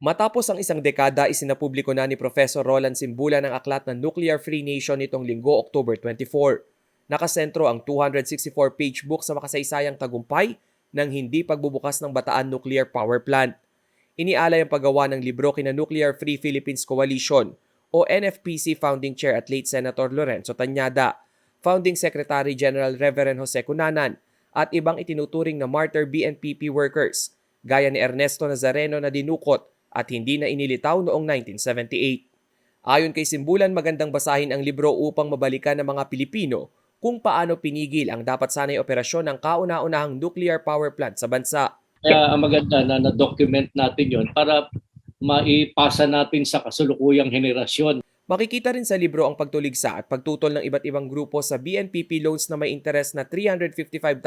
Matapos ang isang dekada, isinapubliko na ni Professor Roland Simbula ng aklat na Nuclear Free Nation nitong Linggo, October 24. Nakasentro ang 264-page book sa makasaysayang tagumpay ng hindi pagbubukas ng Bataan Nuclear Power Plant. Inialay ang paggawa ng libro kina Nuclear Free Philippines Coalition o NFPC Founding Chair at late Senator Lorenzo Tañada, Founding Secretary General Reverend Jose Cunanan at ibang itinuturing na martyr BNPP workers gaya ni Ernesto Nazareno na dinukot at hindi na inilitaw noong 1978. Ayon kay Simbulan, magandang basahin ang libro upang mabalikan ng mga Pilipino kung paano pinigil ang dapat sanay operasyon ng kauna-unahang nuclear power plant sa bansa. Kaya ang maganda na na-document natin yon para maipasa natin sa kasalukuyang henerasyon. Makikita rin sa libro ang pagtuligsa at pagtutol ng iba't ibang grupo sa BNPP loans na may interes na $355,000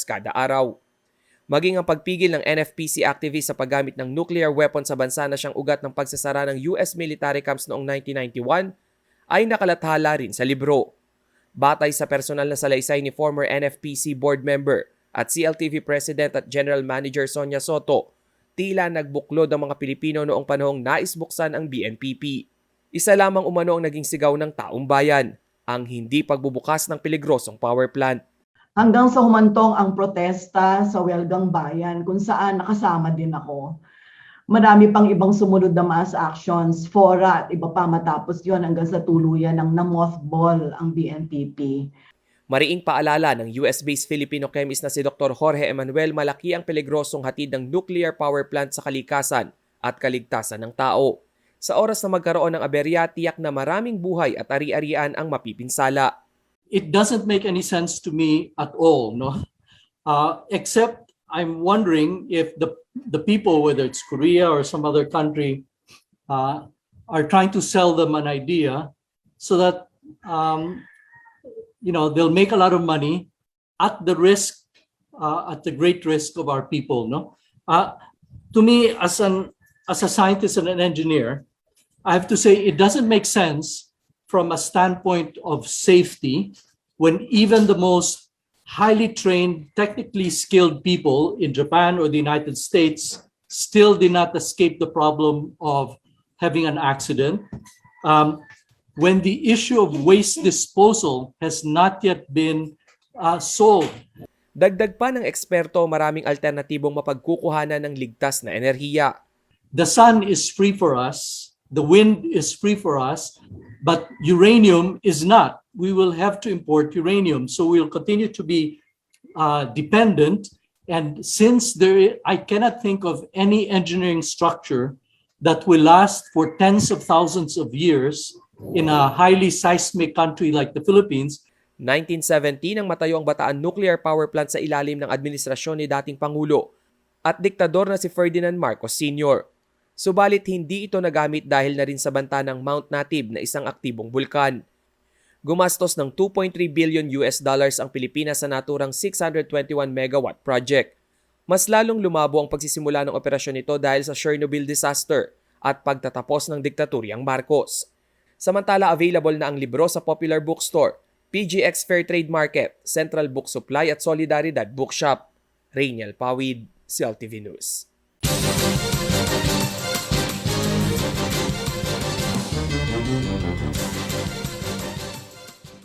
kada araw. Maging ang pagpigil ng NFPC activists sa paggamit ng nuclear weapon sa bansa na siyang ugat ng pagsasara ng US military camps noong 1991 ay nakalathala rin sa libro. Batay sa personal na salaysay ni former NFPC board member at CLTV President at General Manager Sonia Soto, tila nagbuklod ang mga Pilipino noong panahong nais buksan ang BNPP. Isa lamang umano ang naging sigaw ng taong bayan, ang hindi pagbubukas ng peligrosong power plant. Hanggang sa humantong ang protesta sa Welgang Bayan kung saan nakasama din ako. Marami pang ibang sumunod na mass actions, fora at iba pa matapos yon hanggang sa tuluyan ng na-mothball ang BNPP. Mariing paalala ng US-based Filipino chemist na si Dr. Jorge Emanuel, malaki ang peligrosong hatid ng nuclear power plant sa kalikasan at kaligtasan ng tao. Sa oras na magkaroon ng aberya, tiyak na maraming buhay at ari-arian ang mapipinsala. It doesn't make any sense to me at all, no? Except I'm wondering if the people, whether it's Korea or some other country, are trying to sell them an idea so that they'll make a lot of money at the risk, at the great risk of our people, no? To me, as a scientist and an engineer, I have to say it doesn't make sense from a standpoint of safety when even the most highly trained, technically skilled people in Japan or the United States still did not escape the problem of having an accident. When the issue of waste disposal has not yet been solved. Dagdag pa ng eksperto, maraming alternatibong mapagkukuhanan ng ligtas na enerhiya. The sun is free for us, the wind is free for us, but uranium is not. We will have to import uranium, so we'll continue to be dependent. And since I cannot think of any engineering structure that will last for tens of thousands of years in a highly seismic country like the Philippines. 1970 nang matayo ang Bataan Nuclear Power Plant sa ilalim ng administrasyon ni dating Pangulo at diktador na si Ferdinand Marcos Sr. Subalit hindi ito nagamit dahil na rin sa banta ng Mount Natib na isang aktibong bulkan. Gumastos ng $2.3 billion ang Pilipinas sa naturang 621 megawatt project. Mas lalong lumabo ang pagsisimula ng operasyon nito dahil sa Chernobyl disaster at pagtatapos ng diktaturyang Marcos. Samantala, available na ang libro sa Popular Bookstore, PGX Fairtrade Market, Central Book Supply at Solidaridad Bookshop. Rainiel Pawid, CLTV News.